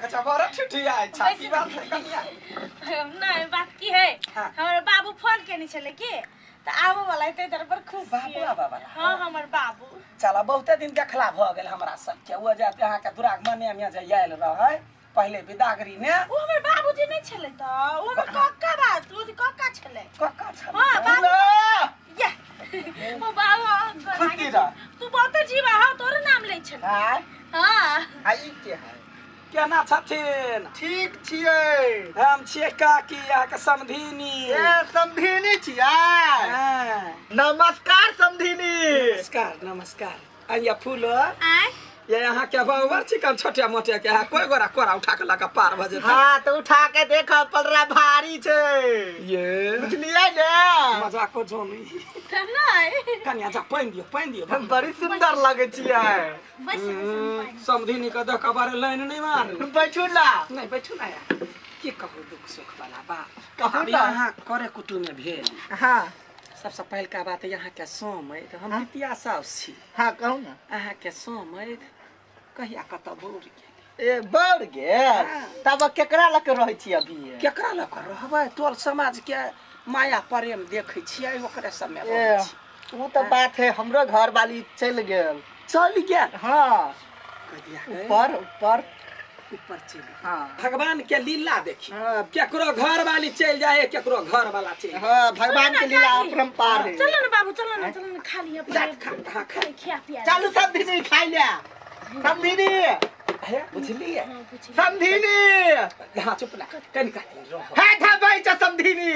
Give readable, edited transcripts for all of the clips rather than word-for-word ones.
अच्छा बड़ा ठिठिया है छाती बात है कन्या नहीं बात की है हमारे बाबू फोन केनी छले की त आबो वाला है तेरे पर खुश बाबू आबा वाला हां हमर बाबू चला बहुते दिन देखला भ गेल हमरा सब के वो जाते अहाँ के दुराग मने में जे आयल रहे पहले विदागरी ने ओ हमर बाबूजी नहीं छले त ओ हमर कक्का बात ओ कक्का छले कक्का छले हां बाबू ये ओ बाबू खुदी रा तू बहुत जीवा हो तोर नाम ले छले हां हां आई के है केना छथिन ठीक छियै हम छियै काकी अहाँ के समधिनी ए समधिनी छियै हां नमस्कार समधिनी नमस्कार नमस्कार आइया फूल आय ये यहाँ के बावर चिकन छोटे मोटे के है कोई गोरा कोरा उठा के लगा पार बजे हां तो उठा के देखो पलरा भारी छै ये बुझलियै ने मजा को जोनी नहीं कन्या जा पाइन दियो हम बड़ी सुंदर लगे छियै बस समधिनी का देख बारे लाइन नहीं मार बैठू ना नहीं बैठू ना यार की कहू दुख सुख वाला बात कहू अब ना यहाँ करे कुटुम में भेल हां सबसे पहल का बात यहाँ के सोम है हम बिटिया साउस छी हां कहू ना अहाँ के सोम है कहिया कत बोर ए बढ़ गेल तब केकरा लग रहै छी अभी केकरा ल कर रहबै तोल समाज के माया प्रेम देखे छियै ओकरे सब में रहै छी वो तो बात है हमरो घर वाली चल गेल चल गेल हां कहिया ऊपर ऊपर ऊपर चल हां भगवान के लीला देखी हां केकरो घर वाली चल जाए केकरो घर वाला चल हां भगवान के लीला अपरंपार है चलो ना बाबू चलो ना खा लिया जा खा खा खिया पिया चलो समधिनी खाई ले समधिनी है बुझलिए समधिनी हां चुप ला कनिका रह है था भाई च समधिनी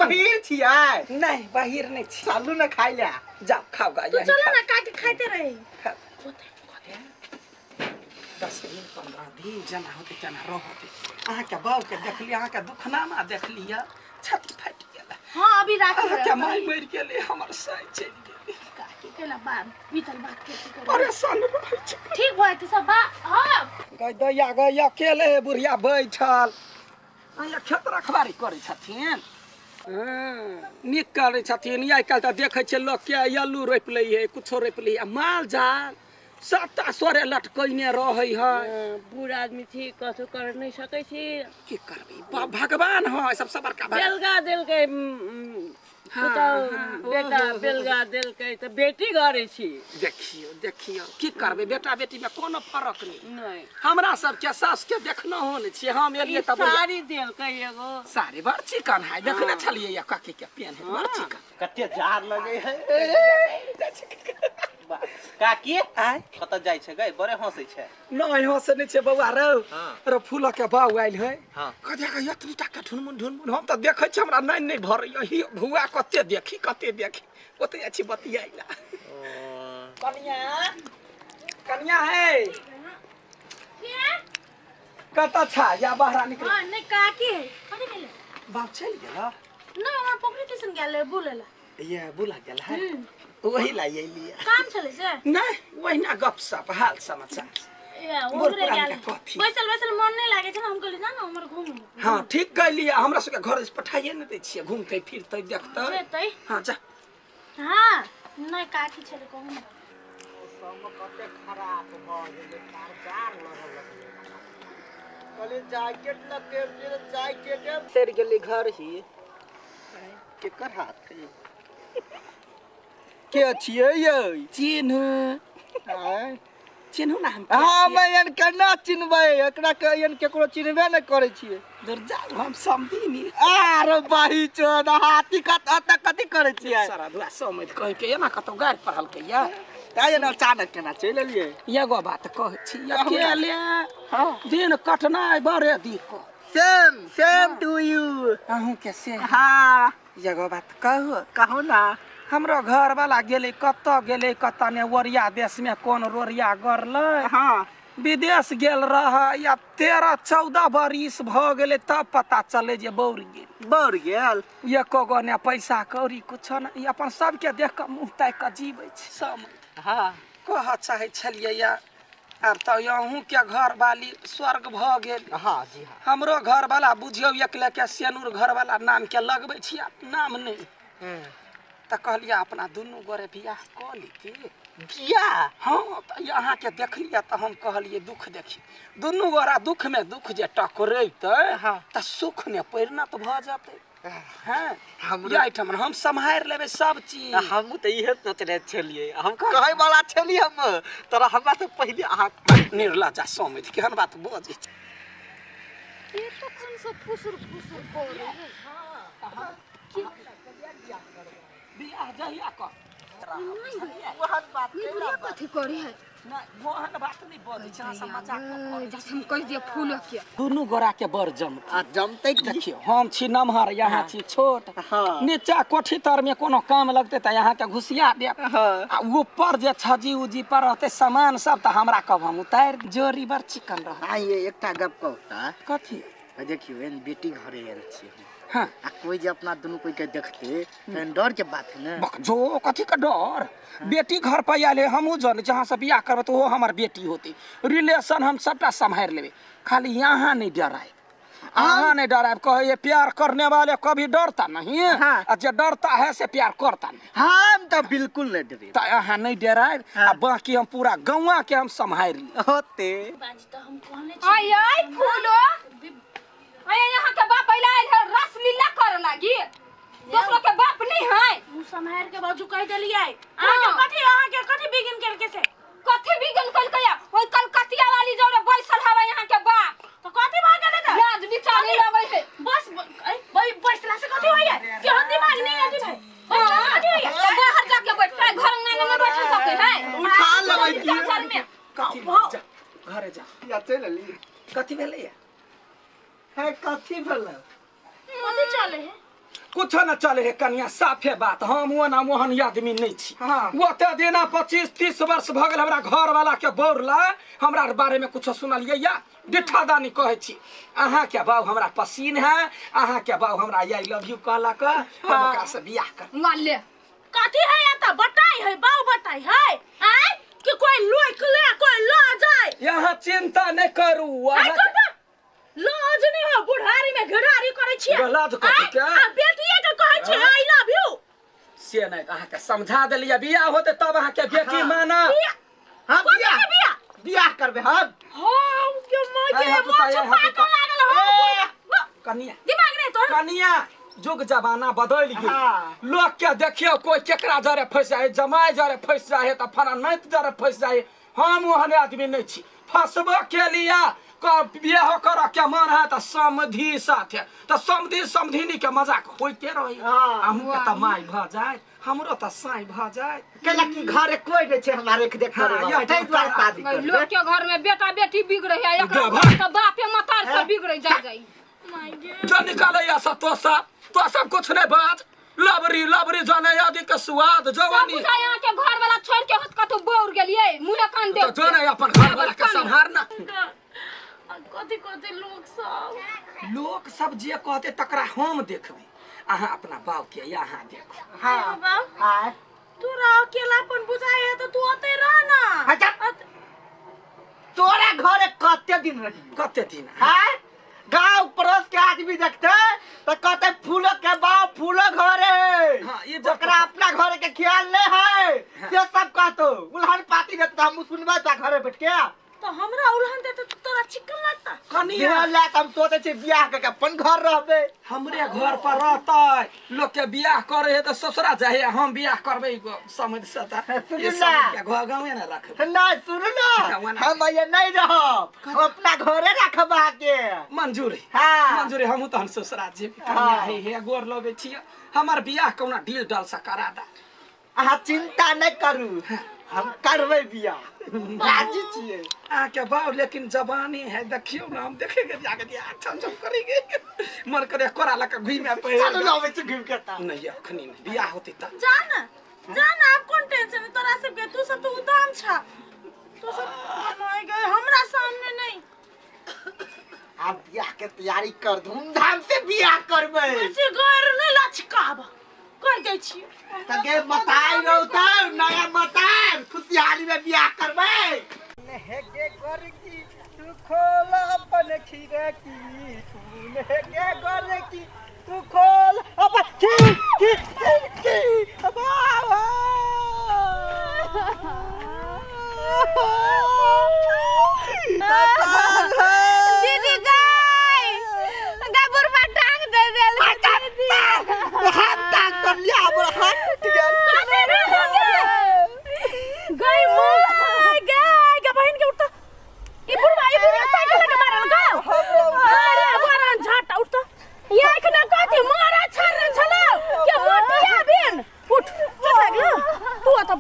बहिर छियै नहीं बाहर नहीं छी चालू ना खाई ले जा खाओ गा तू चलो ना काट के खाते रहे 10 दिन 15 दिन जना होते जना रहते अहाँ के बाऊ के देख लिया अहाँ के दुखनामा देख लिया छाती फट गेल हां अभी रात अहाँ के माई मर गेले हमर साई चल गेले काकी केला बात बीतल बात के परेशान रहै छै ठीक होय त सब हां गया अकेले बुढ़िया बैठल अहाँ खेत रखवारी करै छथिन नीक करै छथिन आइ काल्हि तऽ देखै छियै लोक के आलू रोपि लै है कुछो रोपि लै माल जाल सबटा सोरे लटकैने रहै है बूढ़ आदमी थी कथु कर नहीं सकै छी की करबै भगवान है सबसे बड़का बेलगा देल के बेटा बेलगा देल के त बेटी घरे छी देखियो की करबै बेटा बेटी में कोनो फर्क नहीं हमरा सब के सास के देखना हो ने छी हम एलिए तब साड़ी देल के एगो साड़ी बड़ चिकन है देखने छलिए या काकी के पेन है बड़ चिकन कते जार लगे है काकी आय कत जाय छै गई बड़े हंसै छै नहीं हंसे नहीं छे बौआ रो रो फूल के बाऊ आइल है हां कदे के यत्रीटा के ढुनमुन हम त देखे छ हमरा नहीं भर ही भुआ कते देखी ओते अछि बतियाइला कन्या है कत छा या बाहर निकल हां नहीं काकी है कथि गेले बाप चल गेला नहीं हमरा पोखरी टेशन गेले बुलेला ये बुला गेल है वही ला ये लिया काम चले से नहीं वही ना गपसप हाल समाचार ए ओरे गेल बैसल मन नहीं लागे छ हम कहले जा ना हमर घूम हां ठीक कह लिया हमरा सब के घर से पठाइए न दै छियै घूमते फिरते देखते हां जा हां नहीं काकी छले कहू ना सब कते खराब भ गेले कार लगल कहले जैकेट लगे जैकेट सेर गेली घर ही केकर हाथ है के छियै ये चिन्हू हां चिन्हू ना हम हां मैं एन केना चिन्हबै एकरा के एन केकरो चिन्हबे न करै छियै दुर्जा हम समधिनी आरे बाही चोद हाथी कत कथि करै छियै सारा दुआ समझ कह के एना कतो गाड़ पहल के या ताय न अचानक केना चलि एलियै एगो बात कहै छी अकेले हां दिन कटनाय बड़े दिक्कत सेम टू यू अहूं के से हां एगो बात कहू ना हमरो घर वाला गेले कत ने ओरिया देश में कोन रोरिया गरले हां विदेश गेल रह या 13-14 बरिस भ गेले तब पता चले जे बौर गेल एको गो ने पैसा कौड़ी कुछ न ई अपन सबके देख के मुंह ताक के जीवे छै सब हां कह चाहे छलिए या अब तो अहूं के घर वाली स्वर्ग भ गेल हां जी हां हमरो घर वाला बुझियो एकले के सेनुर घर वाला नाम के लगबै छी नाम नहीं तो कहलिए अपना दुनू गोरे बियाह कऽ लीती। बियाह? हाँ तो यहाँ के देखलिए तो हम कहलिए दुख देखी दुनू गोरा दुख में दुख जे टकरेते हाँ। तो सुख में परिणत भऽ जाते। हाँ हमरो हम सम्हार लेबे सब चीज। हम तो इहे सोचले छलिए, हम कहे वाला छलिए हम तोरा हमरा से पहले अहाँ निर्लजा समित केहन बात बजै छै। ये तो कौन सा फुसुर फुसुर बोल रहे हैं। बियाह जहिया कर वहन बात ये बुढ़िया कथी करे है? नहीं मोहन बात नहीं बजै छै, अहाँ सब मजाक कऽ जैसे हम कह दिए फूल के दुनू गोरा के बड़ जम आ जमते देखियो हम छी नमहर यहाँ छी छोट। हाँ। नीचा कोठी तर में कोनो काम लगते त यहाँ के घुसिया दे। हाँ। आ ऊपर जे छजी उजी पर रहते सामान सब त हमरा कब हम उतार जोरी बड़ चिकन रह। हाँ ये एकटा गप कहता कथी देखियो एन बेटी घरे आयल छी हाँ आ कोई जे अपना दुनू कोई के देखते तो डर के बात है ना। जो कथी का डर बेटी घर पर आले हमू जन जहाँ से बियाह करब तो वो हमार बेटी होती रिलेशन हम सबटा संभाल लेबे। खाली यहाँ नहीं डराए यहाँ नहीं डराए कहे ये प्यार करने वाले कभी डरता नहीं है। हाँ। और जो डरता है से प्यार करता नहीं। हम तो बिल्कुल नहीं डरे तो यहाँ नहीं डराए। हाँ। बाकी हम पूरा गौवा के हम संभाल होते बाजी तो हम कहले आई आई फूलो आई यहाँ के बाप आइला है रस लीला कर लागी दूसरों के बाप नहीं है। मुंह संभाल के बाजू कह देलिए अहाँ के कथी बिगिन करके से कथी बिगन कल कया ओई कलकतिया वाली जो रे बैसल हवा यहाँ के बाप तो कथी भाग गेले त लाज बिचारी लगे है। बस भाई बैसला से कथी होइए कि हम दिमाग नहीं आती भाई बैसला से कथी होइए तो बाहर जाके बैठ के घर में बैठ सके है उठा लेबै चार चार में कथी जा घरे जा या चल ली कथी भेलै है कथी भेलै कथी चले है कुछ न चले है कनिया साफे बात हम वो ना मोहन आदमी नहीं छी। हाँ। वो ते देना 25-30 वर्ष भ गेल हमरा घर वाला के बोरला हमरा बारे में कुछ सुनलिए या डिठा दानी कहे छी। अहाँ के बाऊ हमरा पसीन है अहाँ के बाऊ हमरा आई लव यू कहला का हम ओकरा से बियाह कर वाले कथी है या त बताई है बाऊ बताई है आय कि कोई लोक ले कोई ला जाए यहाँ चिंता नहीं करू। अहाँ लाज नहीं हो बुढ़ारी में घड़ारी करे छी लाज कथी के आ बेटिए के कहे छी आई लव यू से नहीं अहाँ के समझा देलिए बियाह होते तब अहाँ के बेटी माना। हम बिया बियाह करबे हम हम के मां के हाथ उठाइए, मोछ हाथ पाक लागल हो कनिया दिमाग नहीं तो कनिया जुग जमाना बदल गेल। हाँ। लोग के देखियो कोई केकरा जरे फंस जाए जमाई जरे फंस जाए तो फना नैत जरे फंस जाए। हम ओहन आदमी नहीं छी फंसबो के लिया बियाह कर के मन है तो समधी साथ है तो समधी समधिनी के मजाक होते रही। हाँ। हमके तो माई भ जाए हमरो तो साई भ जाए केला की घरे कोई नहीं छे हमारे के देख करे हाँ, तै द्वारा शादी कर लोग के घर में बेटा बेटी बिगड़े है एक भाई। तो बापे मतार से बिगड़े जा जाई माय गे जो निकाले या सब तो सब कुछ नहीं बात लबरी लबरी जाने यादी के स्वाद जवानी बुझा यहाँ के घर वाला छोड़ के हत कतो बोर गेलिए मुंह कान दे तो जो नहीं अपन घर वाला के संभारना। कथी कथी लोग सब जे कहते तकरा हम देखबे अहाँ अपना बाप के यहाँ देखो। हां बाबू हां तोरा अकेलापन बुझाए है तो तू आते रह ना हटा तोरा घरे कते दिन रही कते दिन हां गांव पड़ोस के आदमी देखते तो कहते फूलो के बाव फूलो घरे हाँ, ये ओकरा अपना घरे के ख्याल ले है ये सब कहतो उल्हन पाती देता हम सुनबे ता घरे बैठ के तो हमरा उल्हन दे तो तोरा चिकन लगता कनिया ला हम सोचे छे बियाह के अपन घर रहबे हमरे घर पर रहते लोग के बियाह करे है तो ससुरा जाए हम बियाह करबे समझ सता सुन ये ना। समझ के घर गाँव ना रखबे ना सुन ना हम ये नहीं रहब हम अपना घरे रखबा के मंजूरी हाँ। मंजूरी हम तो ससुरा जे हाँ। हे गोर लगे छिए हमार बियाह कौना डील डाल सा करा दा। अहाँ चिंता नहीं करू हम करबे बियाह राजी छिए के बाव लेकिन जवानी है देखियो ना हम देखेंगे जाके दिया छम छम करेंगे मन करे कोरा लगा घुई में पे चलो ना में घूम के ता नहीं अखनी नहीं बियाह होती त जान आप कौन टेंशन है तोरा सब के तू सब तो उदाम छा तू सब माय गए हमरा सामने नहीं आप बियाह के तैयारी कर धूमधाम से बियाह करबे ऐसे गैर नहीं लचकाब कह दे छी तगे बताई रहता नया मतार खुशहाली में बियाह करबे नेगे घर की तू खोल अपन खीरे की तू नेगे घर की तू खोल अपन की अब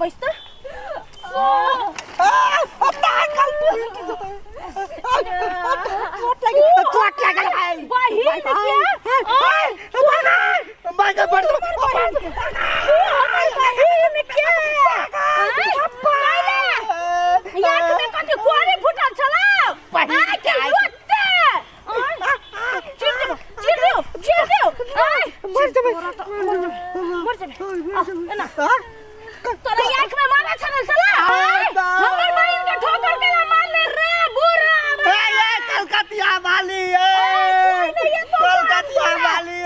बैस त तोरा आँख में मारा छल चला हमर बहन के ठोकर के ना मार ले रे बुरा कलकतिया वाली कलकतिया वाली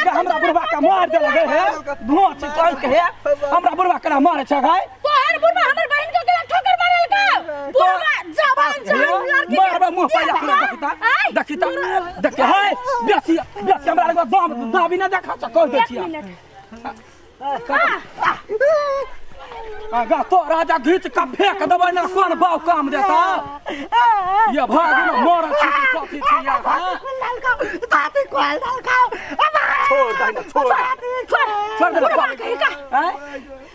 हमरा बुढ़वा का मार दे लगे है धुआं चिकन के है हमरा बुढ़वा का मारे छ गाय तोहर बुढ़वा हमर बहन के केना ठोकर मारल का बुढ़वा जवान जान लड़की मारबा मुंह पे देखिता देख है बेसी बेसी हमरा लगे दम दाबी ना देखा छ कह दे छिया गा तो राजा घीच का फेंक देबै ना कोन बाव काम देता ये भाग ना मार छी कथि छिया हां ताते कोल डालकाओ छोड़ दे ना छोड़ दे हैं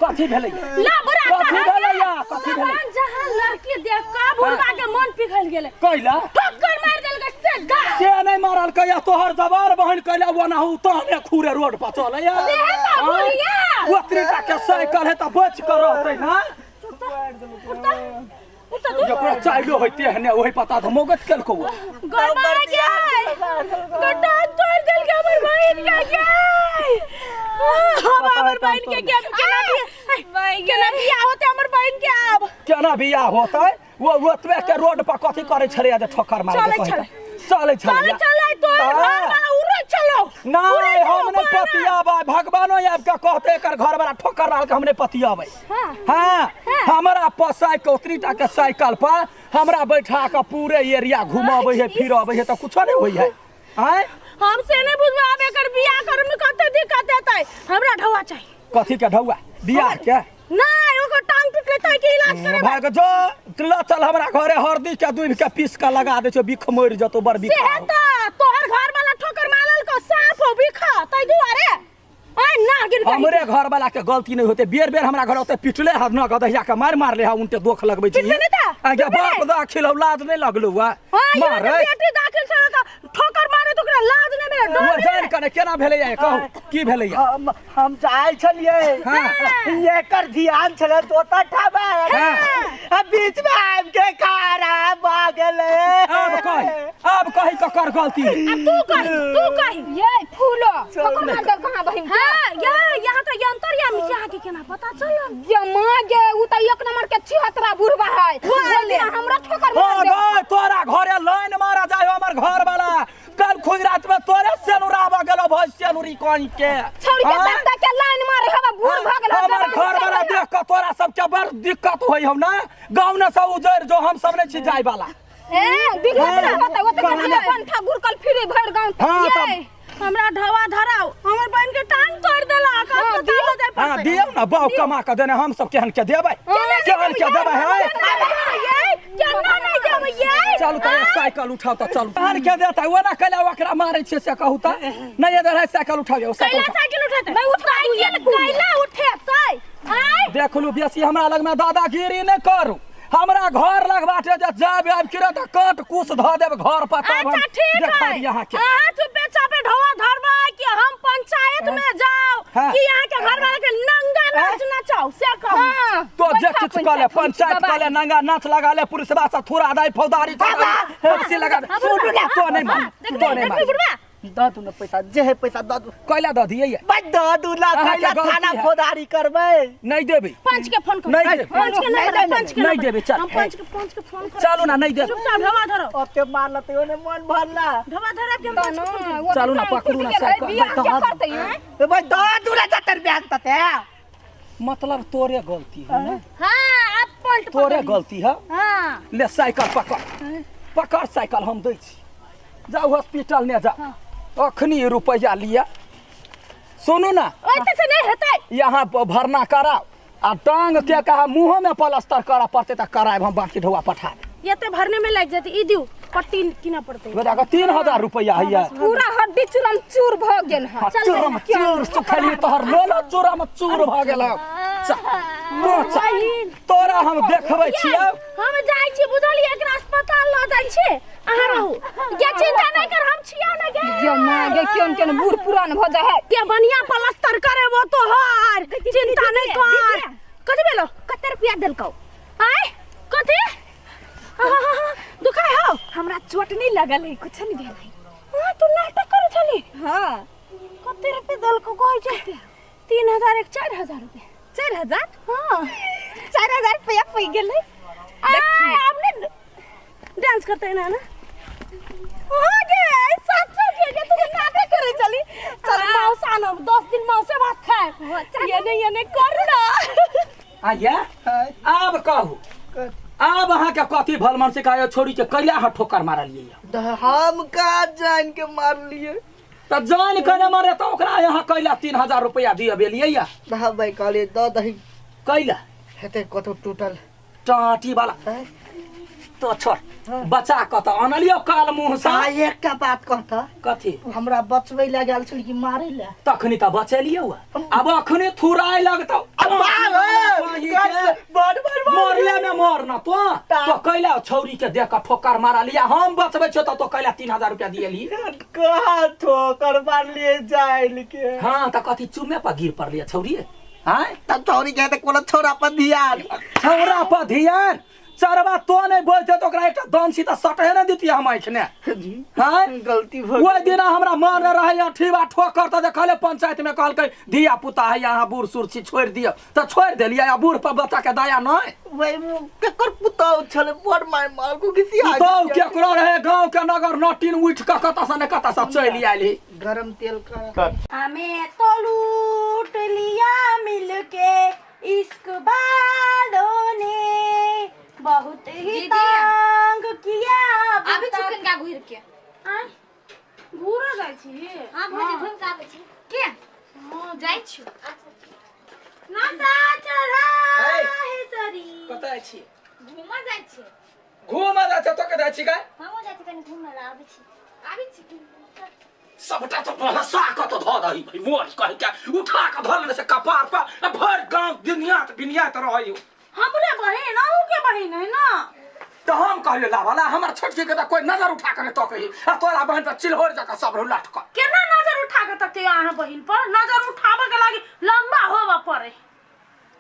कथि भेलै ला बुरा कथि भेलै या कथि भेलै जहां लड़की देख का बुढ़वा के मन पिघल गेले कइला ठोकर मार देल के से गा से नहीं मारल कया तोहर जवार बहन कइला वो ना तहने खूरे रोड पर चले या ओतरी का के साइकिल है त बच कर रहतै ना ये पूरा चाइलो होते हने वही पता था मोगत कल को गरमा गया गड्ढा तोड़ देल के हमर बहन के हमर बहन के केना बियाह होते हमर बहन के अब केना बियाह होतै वो ओतबे के रोड पर कथि करे छले जे ठोकर मार दे चले चले तो घर वाला उड़े चलो नहीं हमने पतियाबा भगवानो आब के कहते कर घर वाला ठोकर मार के हमने पतियाबे हां हमरा पसाई के उतरीटा के साइकिल पर हमरा बैठा के पूरे एरिया घुमाबे है फिराबे है त कुछ नहीं होई है हैं हमसे नहीं बुझबा आबे कर बियाह करे में कते दिक्कत देतै हमरा ढौआ चाहिए कथि के ढौआ बियाह के नहीं ओकर टांग टूट लेतै के इलाज करे भाग जो चल हमरा घरे हरदी के दूध के पीस के लगा दे छो बिख मर जतो बर बिख से त तोहर घर वाला ठोकर मारल को सांप हो बिखा तै दुआरे ओए ना गिर गई हमरे घर वाला के गलती नहीं होते बेर बेर हमरा घर होते पिटले ह न गदहिया के मार ले हा उनते दोख लगबै छी आगे बाप दाखिल लाज नहीं लगलो वा मार बेटी दाखिल छ त ठोकर मारे तो ओकरा लाज नहीं मिले वो जान करे केना भेलै या कहू की भेलै या हम जाय छलिए ये कर ध्यान छले तो ठाबा अब बीच में आब के कारा भागले अब कहि ककर गलती तू कही ये फूलो ठोकर मार दल कहां बहिन हां यहां तो यंत्र या मिसिया के केना पता चल ये मां गे उ त एक नंबर के छिहतरा बुढ़वा है बोले हमरा ठोकर मार दे तोरा घरे लाइन मारा जाय हमर घर वाला कल खुद रात में तोरे सेनुरावा गेलो भई सेनुरी कोई के छोड़ के बंदा के लाइन मारे हवा बूढ़ भ गेल हमर घर वाला देख के तोरा सब के बड़ दिक्कत होई हम ना गांव ने सब उजर जो हम सब ने छी जाय वाला दिक्कत ना होता वो तो पंठा गुरकल फिरे भर गांव हमरा ढवा धराओ हमर बहन के टांग तोड़ देला का पता हो जाय हां दियो ना बाऊ कमा के देने हम सब केहन के देबै केहन के देबै है ये केना नहीं देबै ये चलू त साइकिल उठाओ त चलू केहन के देता वो ना कला ओकरा मारै छै से कहू त नहीं इधर है साइकिल उठाओ साइकिल उठाते मैं उठा दू ये कैला उठेतै आय देख लू बेसी हमरा लग में दादागिरी नहीं करू हमरा घर लग बाटे जे जाब आब किरे त काट कुछ ध देब घर पर तब हम देखा यहां के हां तू बेचा पे ढवा धरबा कि हम पंचायत में जाओ कि यहां के घर वाला के नंगा नाच नचाओ से कह तो जे किछ कले पंचायत कले नंगा नाच लगा ले पुलिसवा से थोड़ा दाई फौदारी से लगा तो नहीं मान तो नहीं मान दादू न पैसा जे है पैसा दादू कैला द दिए ये बस दादू ला कैला थाना फौदारी करबै नहीं देबे पंच के फोन कर नहीं दे पंच के नहीं देबे चल हम पंच के फोन कर चलो ना नहीं दे चुपचाप ढवा धरो अब के मान लते ओने मन भरला ढवा धरा के हम चलो ना पकड़ू ना साइकिल क्या करते हैं बस दादू ला जतर बैग तते मतलब तोरे गलती है ना हां आप पॉइंट तोरे गलती है हां ले साइकिल पकड़ साइकिल हम दै छी जाओ हॉस्पिटल ने जा अखनी रुपया लिया सुनू ना ओते से नहीं हेतै यहाँ भरना कराओ आ टांग के कहा मुंह में प्लास्टर करा पड़ते त कराए हम बाकी ढोआ पठा ये तो भरने में लग जाती। ई दियो पट्टी किना पड़ते बेटा का 3000 रुपया है पूरा हड्डी चूरम चूर भ गेल है। चल चूरम चूर सुखली तोहर लोलो चूरम चूर भ गेल तोरा हम देखबै छियै। हम जाय छी बुझलिए एकरा अस्पताल ल जाय छी। अहाँ रहू के चिंता नहीं कर हम छिया ना गे। जो मां गे केन केन बूढ़ पुरान भ जा है के बढ़िया प्लास्टर करे वो तो हर चिंता नहीं कर। कथि भेलो कते रुपया देलकौ आय कथि दुखाय हो हमरा चोट नहीं लगल है कुछ नहीं भेल है। हां तू नाटक करे छली। हां कते रुपया देलकौ कहै छै 3000 एक 4000 रुपया 4000 हां 4000 रुपया पै गेलै। देखिए आपने डांस करते हैं ना हो गे सच के तू नाटक करे चली। चल मौसा न 10 दिन मौसे भात खाए ये नहीं कर ना। आया अब कहू अब अहाँ के कथी भलमन से कहे छोड़ी के कैला हाथ ठोकर मारलिए हम का जान के मार लिए त जान कने मारे त ओकरा यहाँ कैला 3000 रुपया दिए बेलिए या भाई कहले द दही कैला हेते कतो टूटल टाटी वाला तो छोड़ बचा क त अनलियो काल मुंह सा एकटा बात कहता कथी हमरा बचबै ला गेल छल कि मारै ला तखनी त बचलियो अब अखनी थुराय लगतौ मरले में मरना तो कैला छौरी के देख के ठोकर मारा लिया हम बचबै छौ तो कैला 3000 रुपया दिएली कहा ठोकर मार लिए जाइल के। हां त कथी चुमे पर गिर पड़लिए छौरी हां तब छौरी के त कोनो छोरा पर ध्यान छौरा पर ध्यान चरवा तो नहीं बोलते तो ओकरा एकटा दंसी त सटहे न दितिए हम आइखने जी हां गलती भ ओइ दिन हमरा मन रहे ठीबा ठोकर त देखले पंचायत में कहलकै धिया पुता है यहाँ बूढ़ सुरछी छोड़ दियो त छोड़ देलिए या बूढ़ पर बच्चा के दया नहीं वही केकर पुताउ छले बड़ मार मार को किसी आ तो केकरो रहे गांव के नगर नटीन उठ के कता से न कता से चली आइली गरम तेल का हमें तो लूट लिया मिलके इश्क वालों ने बहुत ही तंग किया। अभी चिकन का घुर के घूरा जाय छी। हां भोज घुम के आबै छी के हां जाय छी नशा चढ़ा है सरी कता छी घुमा जाय छी घूम जा त के जा छी का हम जाय छी कनी घुम ला आबै छी सबटा तो भसा क तो ध दही भाई मोर कह के उठा के धरले से कपार पर भर गांव दुनिया त रहयो हमरे बहन आहू के बहन है ना तो हम कहले ला वाला हमर छोटकी के त कोई नजर उठा के तो कही आ तोरा बहन पर चिल्होर जका सब लट क केना नजर उठा के तक यहाँ बहन पर नजर उठावे के लागी लंबा होवा पड़े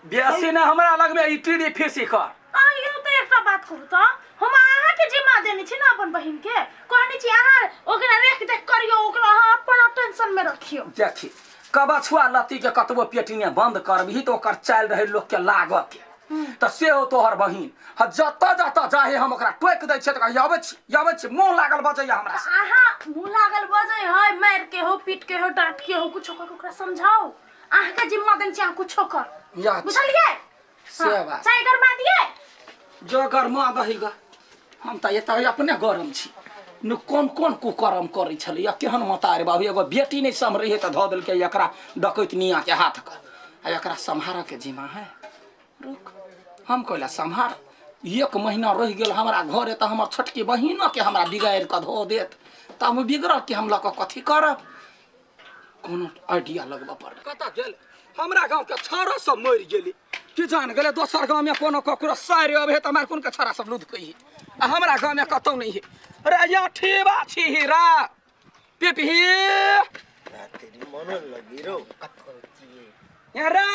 बेसी ने हमरा लग में इटीडी फिसी कर आ यो तो एकटा बात कहू त हम आहा के जिम्मा देने छी ना अपन बहन के कहनी छी आहा ओकरा देख देख करियो ओकरा अहाँ अपन टेंशन में रखियो देखी कबा छुआ लत्ती के कतबो पेटिने बंद करबही तो ओकर चाल रहे लोग के लागत के त से हो तोहर बहिन ह जता जता जाहे हम ओकरा टोक दै छै त आबै छी मुंह लागल बजैया हमरा से आहा मुंह लागल बजै है मार के हो पीट के हो डांट के हो कुछ कर ओकरा समझाओ आहा के जिम्मा देने छी कुछ कर या बुझलिए से बात चाय गरमा दिए जो गरमा दहीगा हम त एत अपने गरम छी न कोन कोन कुकरम करै छलै या केहन मतार बाबू एगो बेटी नहीं सम्हरै त ध देलकै एकरा डकैतनिया के हाथ का आ एकरा सम्हारा के जिम्मा है रुक हम कहला सम्हार 1 महीना रह गेल हमरा घरे त हमर छोटकी बहिनो के हमरा बिगाड़ के धो देत त हम बिगड़ल के हम ल के कथी करब कोनो आइडिया लगबा पड़ कता गेल हमरा गांव के छौरा सब मर गेली कि जान गेले दोसर गांव में कोनो ककरो सारे अबे त हमार कोन के छौरा सब लुध कही आ हमरा गांव में कतौ नहीं है अरे या ठीबा छी हीरा पिपही तेरी मन लगी रो कत करती रे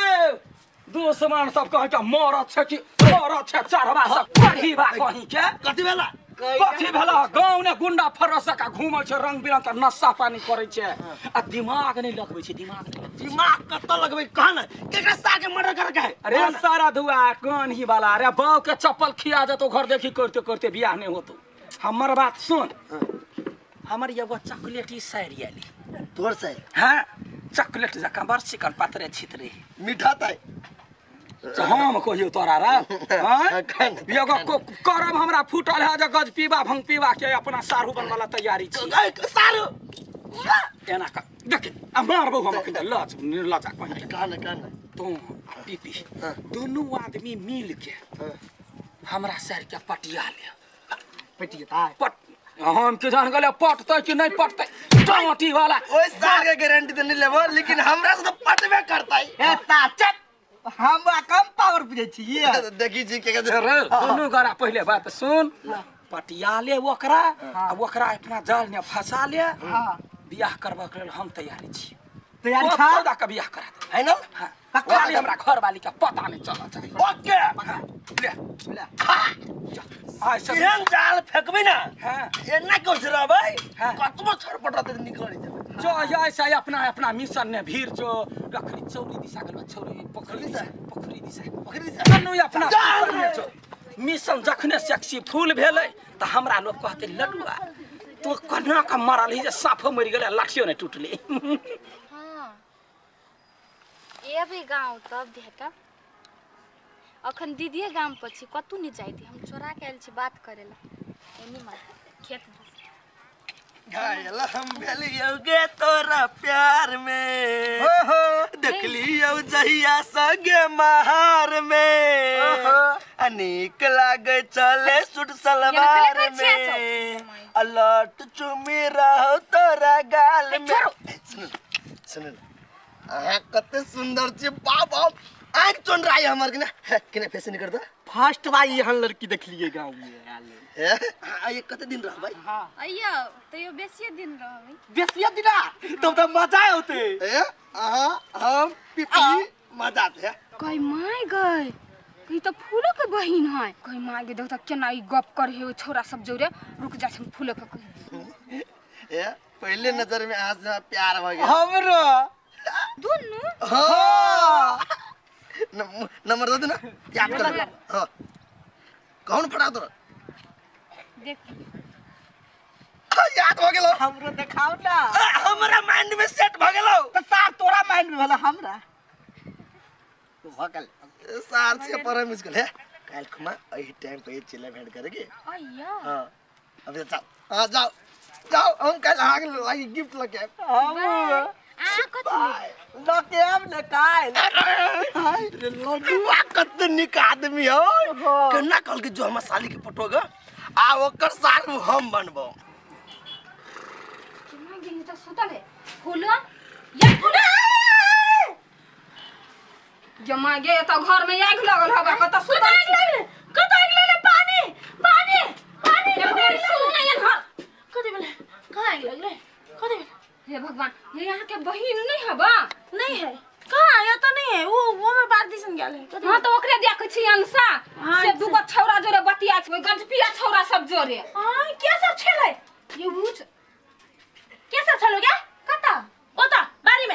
दुश्मन सब कह के मरत छै कि मरत छै चढ़वा सब कही बा कही के कथि भेला कथी भेला गांव ने गुंडा फरस का घूमै छै रंग बिरंग के नशा पानी करे छै आ दिमाग नहीं लगबै छै दिमाग कत लगबै कहा न केकरा सा के मर्डर कर के अरे सारा धुआ कान ही वाला अरे बाव के चप्पल खिया देतो घर देखी करते करते बियाह नहीं होतो हमर बात सुन हमर एगो चॉकलेटी साइड आली तोर से हां चॉकलेट जका बड़ चिकन पातरे छितरे मीठा ताई हम कहियो तोरा रे हां एगो करम हमरा फूटल है जे गज पीवा भंग पीवा के अपना सारू बनवाला तैयारी छी सारू एना का देख आ मारबो हम के लज निर्लजा कहि कान तो पीपी दोनों आदमी मिल के हमरा सर के पटिया ले फट जेता पट हम के जान गले पटतै कि नहीं पटतै टमाटी वाला ओए सार के गारंटी तो नहीं लेबो लेकिन हमरा से तो पटबे करतै ए ताचत हमरा कम पावर बुझै छी ये देखी जी के रे दुनू गरा पहले बात सुन पटिया ले ओकरा आ ओकरा अपना जाल में फंसा ले बियाह करबा के लेल हम तैयारी छी तैयारी ओ छा पौधा के बियाह करा दे है ना खाली हमरा घर वाली का पता नहीं चला चाहिए ओके ले ले आइ सब एहन जाल फेकबे ना हां एना क्यों रहबै हाँ। कतबो छरपट रहतै निकल जाबै जो ऐसा अपना अपना मिशन ने भीड़ जो रखरी चौरी दिशा गलवा चौरी पोखरी दिशा कनु अपना मिशन में जो मिशन जखने सक्सेसफुल भेलै त हमरा लोग कहते लडुआ तो कन्या का मरल ही जे साफो मरि गेलै लाठियो नहीं टूटले हाँ ये भी गाँव तब भेटा अखन दीदिए गाम पर छी कतू नहीं जाइती हम चोरा के आयल छी बात करेला एनी मार खेत घायल हम भेलियोगे तोरा प्यार में देखलियो जहिया संगे महार में अनेक लागे चले सूट सलवार में अलट चुमी रहो तोरा गाल में सुन अहाँ कते सुंदर छी बाप आँख चोन रहा है हमार के फैशन नहीं करता फर्स्ट बार यहाँ लड़की देखलिए गाँव में ये कते दिन रह भाई अయ్యో तयो बेसिए दिन रहबै बेसिया दिना तब तो मजा होते हम पिपी मजा आते कई माय गई कई तो फूलो के बहिन है कई माय गे देखता केना ई गप कर हे छोरा सब जोरे रुक जा हम फूलो के ए पहले नजर में आज प्यार हो गया हमरो दुनु हां नंबर दे ना याद कर हां कौन फटा तो देख याद हो गेलो हमरो देखाओ ना हमरा माइंड में सेट भ गेलो त सार तोरा माइंड में भला हमरा तो भगल सार से पर मुश्किल है काल खुमा एही टाइम पे चिल्ला भेंट करेंगे अయ్యో हां अबे चल हां जाओ जाओ हम कल आगे लागी गिफ्ट लेके हम आ कथि लके हम ने काल रे लड्डुआ कत निक आदमी हो केना कल के जो हम साली के पटोगा आ ओकर सार हम बनबो केना गिनी त सुतल है फूलो या फूलो जमा गे त घर में आग लगल हबा कत सुतल कत आग लगले पानी पानी पानी सुनो ना ये घर कत बोले कहां आग लगले कत बोले हे भगवान ये यहाँ के बहिन नहीं हबा नहीं है कहां ये तो नहीं है वो में बात दिसन गेल है हां तो ओकरे देख छी अंसा हाँ, से दुगो छौरा जोरे बतिया छै गजपिया छौरा सब जोरे हां के सब छले ये बुझ के सब छलो क्या कता ओता बारी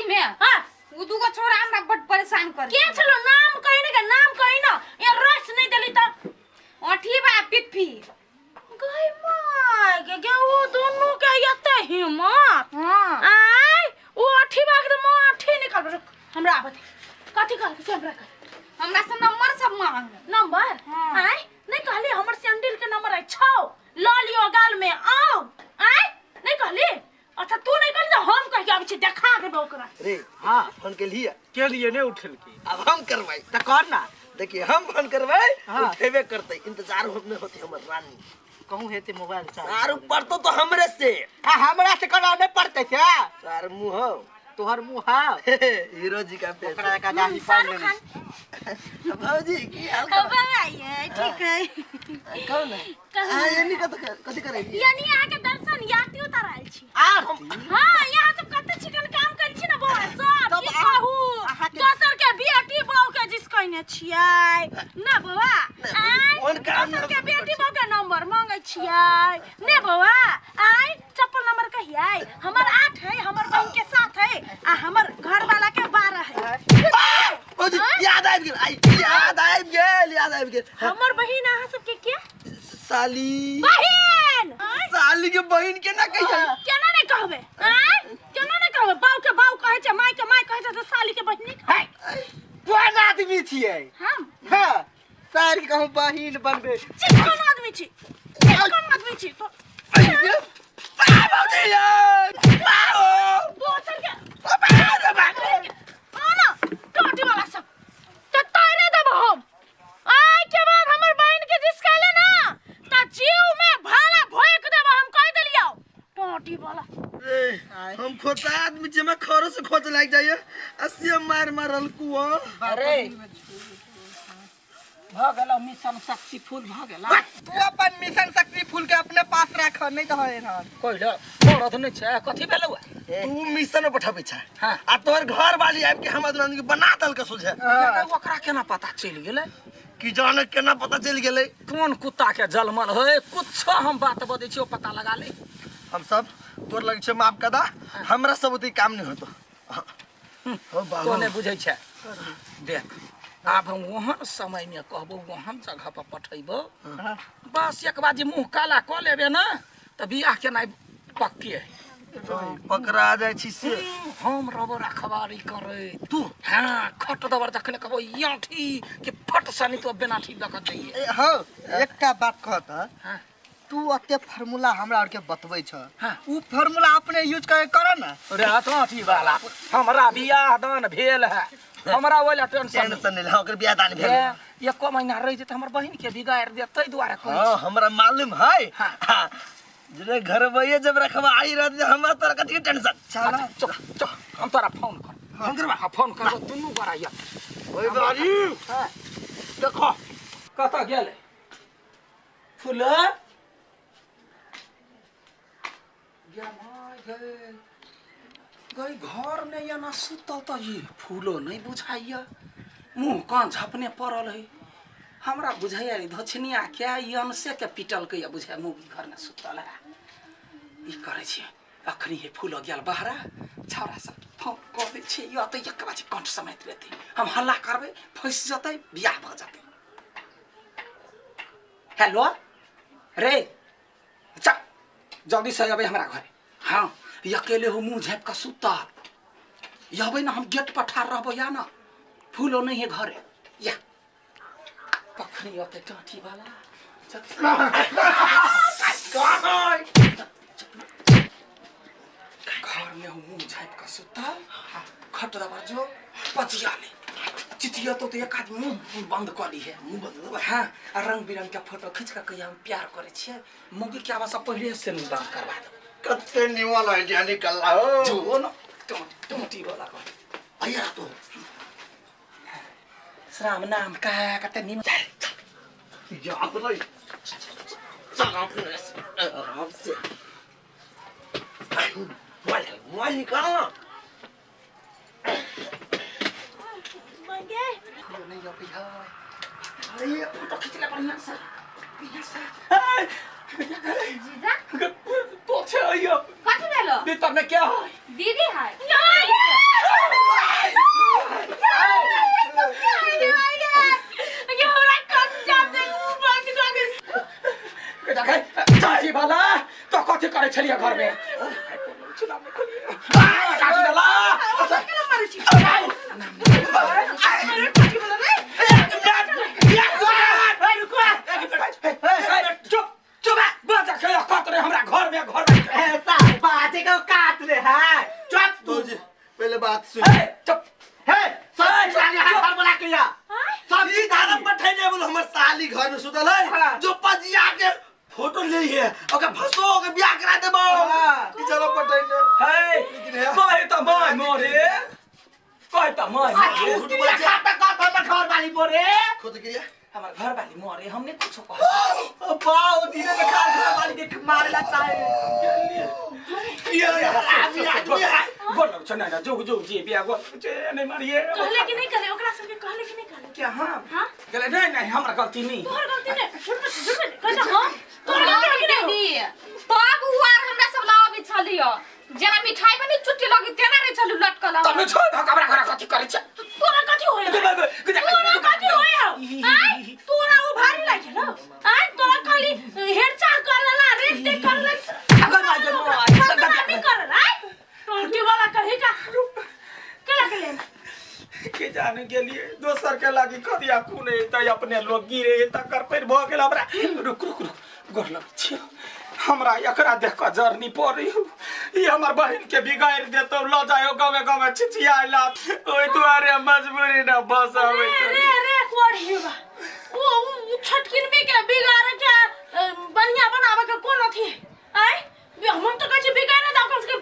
में हां वो दुगो छौरा हमरा बड परेशान कर के छलो नाम कहिने के नाम कहिनो ये रस नहीं देली त ओठी बा पिप्पी गई माय के वो दोनों के यते हिम्मत हां आय वो अठी बाग त म अठी निकाल हमरा आबत कथि कर से हमरा से नंबर सब मांग नंबर हाँ। आय नहीं कहली हमर सैंडल के नंबर है 6 ल लियो गाल में आओ आय नहीं कहली अच्छा तू नहीं कहली तो हम कह के आबै छी देखा देबो ओकरा रे हां फोन के लिए नहीं उठल की अब हम करवाई त कर ना देखिए हम फोन करवाई उठेबे करते इंतजार में होती हमर रानी कहूं हेते मोबाइल सार ऊपर तो हमरे से हमरा से कराने पड़ते क्या सार मुंह हो तोहर मुंह है हीरो जी का फेस ओकरा का दाढ़ी पाल ले भौजी की हाल अब आइए ठीक है कौन है हां ये नहीं कथि करे यानी यहाँ के दर्शन यात्री उतार आइल छी आ हां यहाँ सब कते चिकन काम कर छी ना बौआ सब की कहू दोसर के बेटी बहू के जिस कहने छियै ना बौआ कोन काम दोसर के बेटी बहू के नंबर मांगे छियै ने बौआ आय चप्पल नंबर कहियै हमर 8 है हमर बहन के 7 है आ हमर घर वाला के 12 है भौजी याद आबि गेल हमर बहिन अहाँ सब के के साली बहिन साली के बहिन के ना कहिया केना नहीं कहबे आय केना नहीं कहबे बाऊ के बाऊ कहे छै माय के माय कहे छै तो साली के बहिन नहीं कहबे कोन आदमी छियै हम हां सार के कहूं बहिन बनबे चिकन आदमी छी चिकन आदमी छी तो भौजी दोसर के आना टोटी वाला सब तो तैरे देब हम आय के बाद हमर बहन के जिस कहले ना त जीव में टोटी वाला हम खोता आदमी जे में खरो से खोज लाग जाइए असिया मार मारल कुआ अरे भ गेलो मिशन सक्सेसफुल भ गेला तू अपन मिशन सक्सेसफुल के अपने पास रख नहीं तो है ना कोइला मोरत नै छ कथि भेलौ तू मिशन पठाबे छ हां आ तोर घर वाली आब के हमरा दुनान के बना दल के सोझे ओकरा केना पता चल गेलै कि जाने केना पता चल गेलै कोन कुत्ता के जलमल है कुछ हम बात बदै छियो पता लगा ले हम सब तोर लग छे माफ कदा हमरा सब ओते काम नहीं होतो हो बाबू तो नहीं बुझै छै देख आब हम वहाँ समय में कहबो वहाँ जगह पर पठेबो बस एक बार जे मुंह काला क लेबे ना त बियाह के नहीं पक्के पकड़ा जाय छी से हम रबो रखवारी करे तू हां खट दबर जखने कहबो याठी कि फट सनी तो बेनाठी दक दैए हो एकटा बात कहता हां तू अते फार्मूला हमरा और के बतबै छ हां उ फार्मूला अपने यूज कर ना रे हाथी वाला हमरा बियाह दान भेल है हमरा ओला टेंशन नहीं ले ओकर बियाह दान भेल एको महीना रह जेत हमर बहिन के बिगाड़ दे तै द्वारा कहै हां हमरा मालूम है हां जे घर भइए जब रखवा आई रहत हमरा तोरा कथि के टेंशन चल चुप चुप हम तोरा फोन कर हम करबा फोन कर दुनु बड़ा या ओए बाजी हां देखो कत गेले फूल या माय गई घर में या ना सुतल त ये फूलो नहीं बुझाइया मुंह कान झपने पड़ल है हमरा बुझाइया धछनिया क्या यन से के पिटल के या बुझाय मुंह घर में सुतल है ई करे छी अखनी हे फूल गेल बहरा छौरा सब फोन कर दे छी या त एक बाजी कंठ समेत रहते हम हल्ला करबे फंस जतै बियाह भ जतै हेलो रे चल जल्दी से अबे हमरा घर हां अकेले हो मुंह झाँप का सुता यबे ना हम गेट पर ठाड़ रहबो या ना फूलो नहीं है घरे या पखनी ओते टाटी वाला घर में हो मुंह झाँप का सुता खट दबर जो पचिया ले चिटिया तो एक आदमी मुंह बंद कर ली है मुंह बंद हां रंग बिरंग का फोटो खींच के कहिया हम प्यार करे छिए मौगी के आवाज पहले से दान करवा दो कते निवाला आइडिया निकलला हो जो न टमाटी वाला को आया तो श्राम नाम का कते निम या तो रे आराम से वाल निकालना मंगे नहीं हो बिहार अरे फोटो खींच ले बढ़िया से जीजा तो छे आइयो कथि भेलो भीतर में क्या है दीदी है चाची वाला तो कथि करे छलिया घर में चुनाव में खोलिए चाची वाला केना मारे छी अरे चाची वाला रे चुप चुप बाजा के काट रे हमरा घर में ऐसा बाते को काट ले है चुप तो जी पहले बात सुन चुप है सब फार्मूला बोला के या सब ई धारा पर ठैने बोल हमर साली घर में सुतल है जो पजिया के फोटो ले है ओके भसो के बियाह करा देबो ई चलो पटैने है कहे त माय मोरे कहे त माय झूठ बोल के खाता हमर घर वाली मोरे खुद करिया हमार घर वाली मोरे हमने कुछ कहा बाओ धीरे से खा घर वाली के मारेला चाहे बोल छना ना जो जो जी बिया गो नहीं मारिए कहले कि नहीं करे ओकरा सब के कहले कि नहीं करे क्या हां हां गले नहीं नहीं हमरा गलती नहीं तोहर गलती नहीं झूठ कहता हो तोहर गलती नहीं दीदी तब हुआर हमरा सब लावे छलियो जेना मिठाई बनी चुट्टी लगी तेना रे छलु लटकल तब छोड़ हमरा घर कथि करे छ तोरा कथि होय तोरा कथि होय आय तोरा उ भारी लागे न आय तोरा खाली हेरचाह करला रेट दे करला अगर भाई जनो नहीं करला टोटी वाला कहे का केला के लेना के जाने के लिए दोसर के लागी कदिया खूने त अपने लोग गिरे त कर पर भ गेल हमरा रुक रुक रुक गोर लग छ हमरा एकरा देख के जर्नी पड़ी ई हमर बहन के बिगाड़ देतो ल जायो गावे गावे छिछियाला ओइ दुआरे मजबूरी न बसावे रे रे कोड़ी बा ओ छटकिन भी के बिगाड़ के बढ़िया बनावे के कोन अथी आय हम तो कछ बिगाड़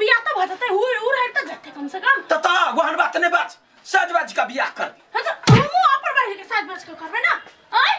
बियाह तो हो जाते उ रहे त जाते कम से कम तो वहन बात नहीं बात सजबाज का बियाह कर हम अपन बहन के साथ बच के करबे ना आय